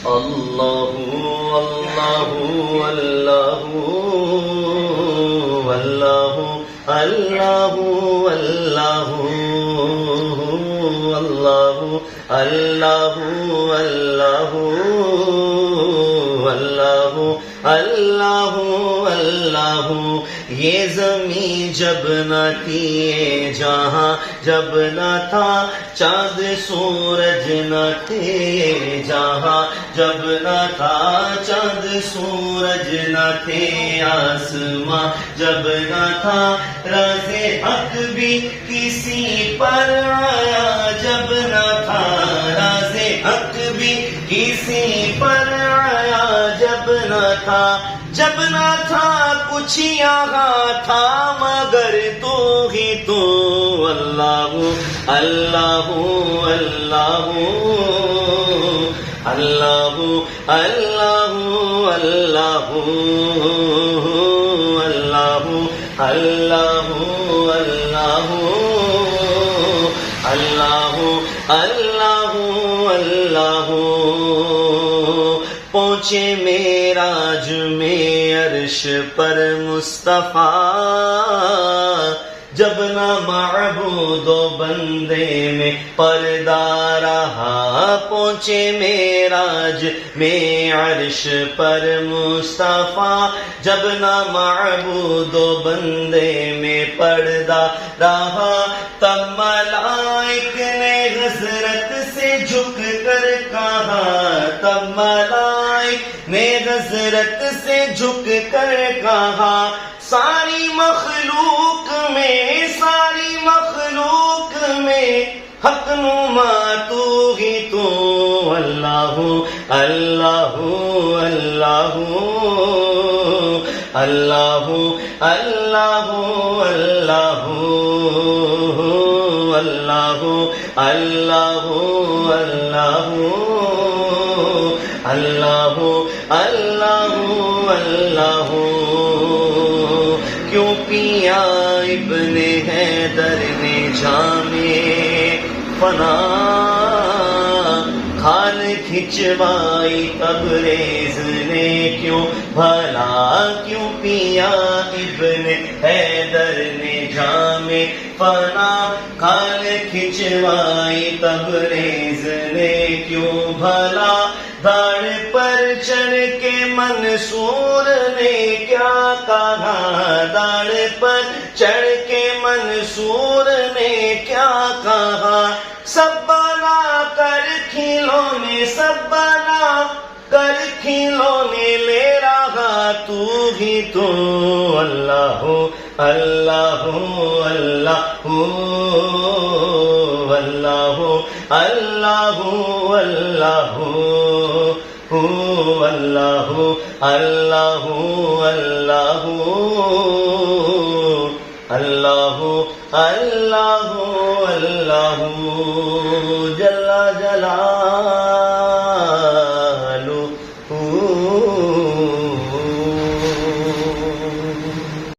اللہ اللہ اللہ اللہ اللہ اللہ اللہ اللہ اللہ اللہ اللہ اللہ یہ زمین جب نہ تھی جہاں جب نہ تھا چاند سورج نہ تھے جہاں جب نہ تھا چاند سورج نہ تھے آسماں جب نہ تھا راز حق بھی کسی پر آیا جب نہ تھا راز حق بھی کسی پر آیا جب نہ تھا کچھ یہاں تھا مگر تو ہی تو اللہ اللہ اللہ اللہ اللہ اللہ اللہ اللہ اللہ اللہ اللہ پہنچے معراج میں عرش پر مصطفیٰ جب نہ معبود و بندے میں پردہ رہا پہنچے معراج میں عرش پر مصطفیٰ جب نہ معبود و بندے میں پردہ رہا تب ملائک نے حضرت سے جھک کر کہا تب ملائک نے حضرت سے جھک کر کہا ساری مخلوق میں حق نما تو ہی تو اللہ اللہ اللہ اللہ اللہ اللہ اللہ اللہ اللہ اللہ اللہ کیوں پیا ابن حیدر نے جامے فنا کھال کھچوائی تبریز نے کیوں بھلا کیوں پیا ابن حیدر نے جامے فنا کھال کھچوائی تبریز نے کیوں بھلا داڑ پر چڑھ کے منصور نے کیا کہا داڑ پر چڑھ کے منصور نے کیا کہا سب بنا کر کھلونے سب بنا کر کھلونے لے رہا تو ہی تو اللہ اللہ اللہ اللہ اللہ اللہ اللہ اللہ اللہ اللہ اللہ اللہ